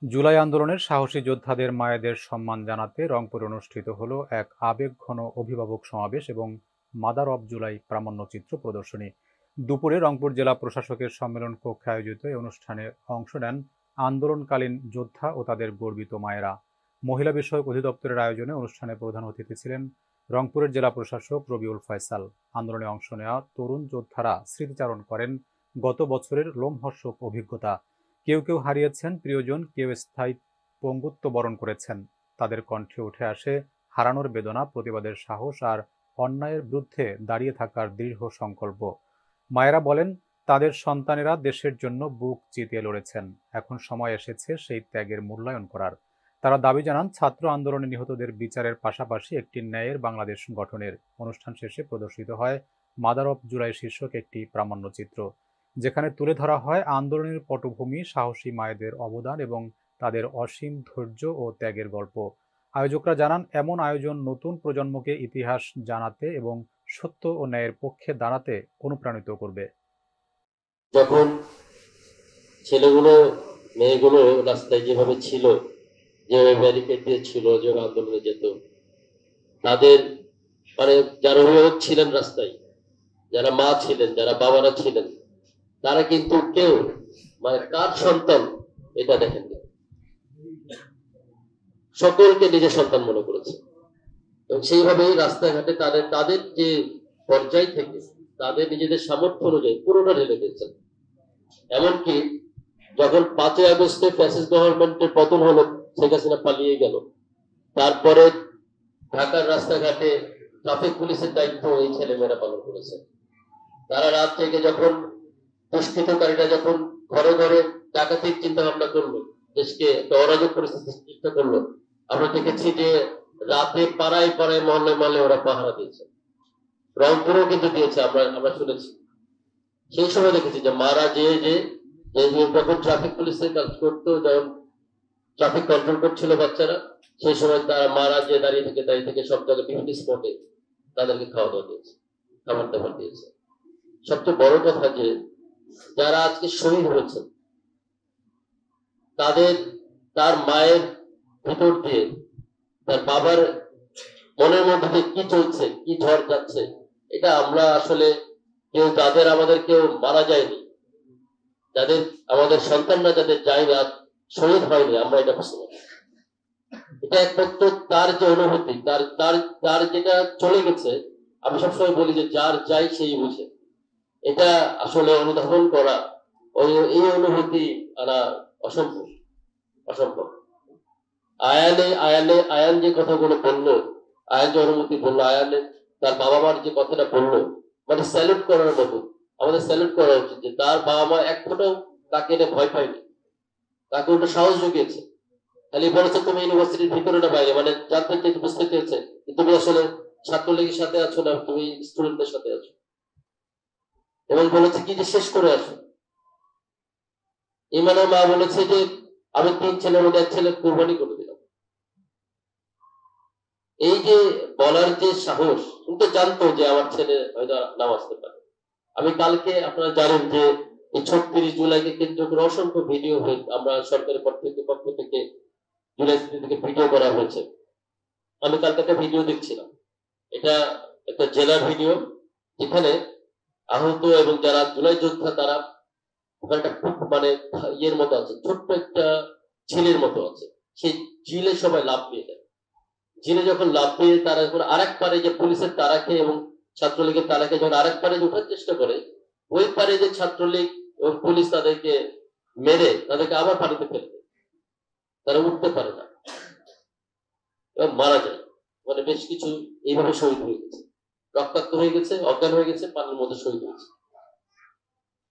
জুলাই আন্দোলনের সাহসী যোদ্ধাদের মায়েদের সম্মান জানাতে রংপুরে অনুষ্ঠিত হলো এক আবেগঘন অভিভাবক সমাবেশ এবং মাদার অব জুলাই প্রামাণ্যচিত্র প্রদর্শনী। দুপুরে রংপুর জেলা প্রশাসকের সম্মেলন কক্ষে আয়োজিত এই অনুষ্ঠানে অংশ নেন আন্দোলনকালীন যোদ্ধা ও তাদের গর্বিত মায়েরা। মহিলা বিষয়ক অধিদপ্তরের আয়োজনে অনুষ্ঠানে প্রধান অতিথি ছিলেন রংপুরের জেলা প্রশাসক রবিউল ফয়সাল। আন্দোলনে অংশ নেওয়া তরুণ যোদ্ধারা স্মৃতিচারণ করেন গত বছরের লোমহর্ষক অভিজ্ঞতা। কেউ কেউ হারিয়েছেন প্রিয়জন, কেউ স্থায়ী পঙ্গুত্ব বরণ করেছেন। তাদের কণ্ঠে উঠে আসে হারানোর বেদনা, প্রতিবাদের সাহস আর অন্যায়ের বিরুদ্ধে দাঁড়িয়ে থাকার দৃঢ় সংকল্প। মায়েরা বলেন, তাদের সন্তানেরা দেশের জন্য বুক চিতিয়ে লড়েছেন। এখন সময় এসেছে সেই ত্যাগের মূল্যায়ন করার। তারা দাবি জানান ছাত্র আন্দোলনে নিহতদের বিচারের পাশাপাশি একটি ন্যায়ের বাংলাদেশ গঠনের। অনুষ্ঠান শেষে প্রদর্শিত হয় মাদার অব জুলাই শীর্ষক একটি প্রামাণ্যচিত্র, যেখানে তুলে ধরা হয় আন্দোলনের পটভূমি, সাহসী মায়েদের অবদান এবং তাদের অসীম ধৈর্য ও ত্যাগের গল্প। আয়োজকরা জানান, এমন আয়োজন নতুন প্রজন্মকে ইতিহাস জানাতে এবং সত্য ও ন্যায়ের পক্ষে দাঁড়াতে অনুপ্রাণিত করবে। যখন ছেলেগুলো মেয়েগুলো রাস্তায় যেভাবে ছিল, যেভাবে ব্যারিকেড দিয়ে ছিল, যেভাবে আন্দোলনে যেত, তাদের মানে যারা অভিভাবক ছিলেন রাস্তায়, যারা মা ছিলেন, যারা বাবারা ছিলেন, তারা কিন্তু কেউ মানে কার সন্তান এটা দেখেননি। সকলকে নিজের সন্তান মনে করেছে এবং সেইভাবেই রাস্তাঘাটে তাদের তাদের যে পর্যায় থেকে তাদের নিজেদের সামর্থ্য অনুযায়ী পুরোটা ঢেলে দিয়েছেন। এমনকি যখন 5ই আগস্টে ফ্যাসিস্ট গভর্নমেন্টের পতন হলো, শেখ হাসিনা পালিয়ে গেল, তারপরে ঢাকার রাস্তাঘাটে ট্রাফিক পুলিশের দায়িত্ব এই ছেলেমেয়েরা পালন করেছে। তারা রাত থেকে যখন দুষ্কৃতকারীরা যখন ঘরে ঘরে ডাকাতির চিন্তা ভাবনা করলো, দেশকে একটা অরাজক পরিস্থিতি সৃষ্টি করলো, আমরা দেখেছি যে রাতে পাড়ায় পাড়ায় মহল্লে মহল্লে ওরা পাহারা দিয়েছে। রংপুরেও কিন্তু দিয়েছে, আমরা আমরা শুনেছি। সেই সময় দেখেছি যে মারা যে যে যখন ট্রাফিক পুলিশের কাজ করতো, যখন ট্রাফিক কন্ট্রোল করছিল বাচ্চারা, সেই সময় তারা মারা যে দাঁড়িয়ে থেকে সব জায়গায় বিভিন্ন স্পটে তাদেরকে খাওয়া দাওয়া দিয়েছে, খাবার দাবার দিয়েছে। সবচেয়ে বড় কথা যে যারা আজকে শহীদ হয়েছে, তাদের তার মায়ের ভিতর দিয়ে তার বাবার মনের মধ্যে কি চলছে, কি ঝড় যাচ্ছে, এটা আমরা আসলে কেউ যাদের আমাদের কেউ মারা যায়নি, যাদের আমাদের সন্তানরা যাদের যায়নি, শহীদ হয়নি, আমরা এটা বুঝতে পারি। এটা একমাত্র তার যে অনুভূতি, তার তার তার যেটা চলে গেছে, আমি সবসময় বলি যে যার যাই সেই বুঝে। এটা আসলে অনুধাবন করা, এই অনুভূতি আনা অসম্ভব, অসম্ভব। আয়ান যে কথাগুলো বললো, আয়ান যে অনুভূতি বললো, আয়ানের তার বাবা মার যে কথাটা বললো, মানে স্যালুট করার মতো। আমাদের স্যালুট করা উচিত যে তার বাবা মা এক ফোঁটাও তাকে এনে ভয় পায়নি, তাকে ওটা সাহস জুগিয়েছে। খালি বলেছে তুমি ইউনিভার্সিটির ভিতরে না বাইরে, মানে জানতে চেয়েছে, বুঝতে চেয়েছে তুমি আসলে ছাত্রলীগের সাথে আছো না তুমি স্টুডেন্টদের সাথে আছো, এবং বলেছে কি যে শেষ করে আসো। ইমানের মা বলেছে যে আমি 3 ছেলের মধ্যে 1 ছেলে কোরবানি করে দিলাম। এই যে বলার যে সাহস, কিন্তু জানতো যে আমার ছেলে হয়তো নাও আসতে পারে। আমি কালকে, আপনারা জানেন যে এই 36 জুলাইকে কেন্দ্র করে অসংখ্য ভিডিও আমরা সরকারের পক্ষ থেকে জুলাই থেকে ভিডিও করা হয়েছে। আমি কালকে একটা ভিডিও দেখছিলাম, এটা একটা জেলার ভিডিও, যেখানে আহত এবং যারা জুলাই যোদ্ধা তারা ওখানে একটা মানে ইয়ের মতো আছে, ছোট্ট একটা ঝিলের মতো আছে, সেই ঝিলে সবাই লাভ দিয়ে দেয়। ঝিলে যখন লাভ দিয়ে তারা যখন আরেক পারে যে পুলিশের তারাকে এবং ছাত্রলীগের তারাকে যখন আরেক পারে ওঠার চেষ্টা করে, ওই পারে যে ছাত্রলীগ এবং পুলিশ তাদেরকে মেরে তাদেরকে আবার পানিতে ফেলে দেয়, তারা উঠতে পারে না এবং মারা যায়। মানে বেশ কিছু এইভাবে শহীদ হয়ে গেছে, রক্তাক্ত হয়ে গেছে, অজ্ঞান হয়ে গেছে, পানির মধ্যে শহীদ হয়েছে।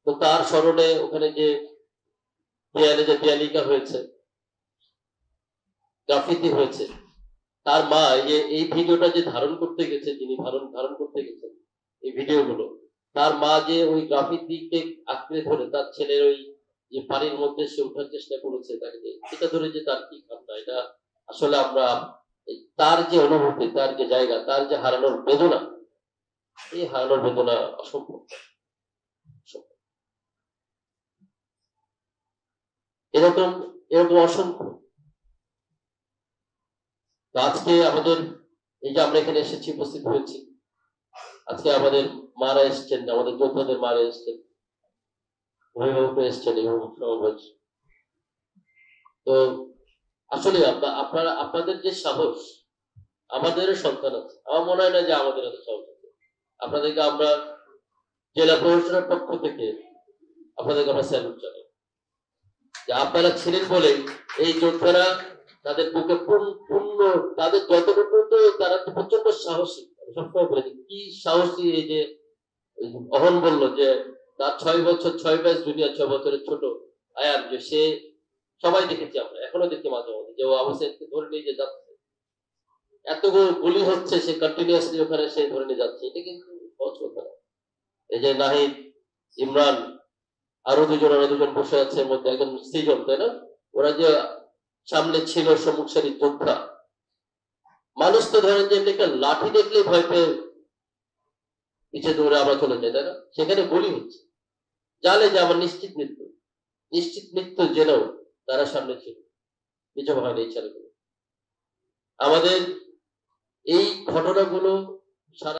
তো তার স্মরণে ওখানে যে দেয়ালে যে দেয়ালিকা হয়েছে, গ্রাফিতি হয়েছে, তার মা এই ভিডিওটা যে ধারণ করতে গেছে, যিনি ধারণ করতে গেছেন এই ভিডিওগুলো, তার মা যে ওই গ্রাফিতিকে আঁকড়ে ধরে তার ছেলের ওই যে পানির মধ্যে সে ওঠার চেষ্টা করেছে, তাকে এটা ধরে যে তার কি কান্না, এটা আসলে আমরা তার যে অনুভূতি, তার যে জায়গা, তার যে হারানোর বেদনা, এই হারানোর বেদনা অসম্ভব। এরকম এরকম অসংখ্য। তো আজকে আমাদের এই যে আমরা এখানে এসেছি, উপস্থিত হয়েছি, আজকে আমাদের মারা এসছেন, আমাদের যোদ্ধাদের মারা এসছেন, অভিভাবক এসছেন, অভিভাবক সমাবেশ। তো আসলে আপনারা আপনাদের যে সাহস, আমাদেরও সন্তান আছে, আমার মনে হয় না যে আমাদের এত সাহস আছে। আপনাদেরকে আমরা জেলা প্রশাসনের পক্ষ থেকে আপনাদেরকে আমরা স্যালুট জানাই যে আপনারা ছিলেন বলে এই যোদ্ধারা তাদের বুকে পূর্ণ তাদের যতটুকু, তো তারা তো প্রচন্ড সাহসী। আমি সবসময় বলেছি কি সাহসী। এই যে অহন বলল যে তার 6 বছর 6 মাস জুনিয়র, 6 বছরের ছোট আয়ান, যে সে সবাই দেখেছি, আমরা এখনো দেখি মাঝে মাঝে যে ও আবুসাইদকে ধরে নিয়ে যে যাচ্ছে, এত গুলি হচ্ছে, সে কন্টিনিউয়াসলি ওখানে সে ধরে নিয়ে যাচ্ছে। এটা কিন্তু সহজ কথা না। এই যে নাহিদ, ইমরান, আরো দুজন বসে আছে, এর মধ্যে একজন সৃজন, তাই না? ওরা যে সামনে ছিল সম্মুখ সারির যোদ্ধা, মানুষ তো ধরেন যে এমনি একটা লাঠি দেখলে ভয় পেয়ে পিছিয়ে দৌড়ে আমরা চলে যাই, তাই না? সেখানে গুলি হচ্ছে, জানে যে আমার নিশ্চিত মৃত্যু জেনেও তারা সামনে ছিল, কিছু হয়নি এই ছেলেগুলো। আমাদের এই ঘটনাগুলো সারা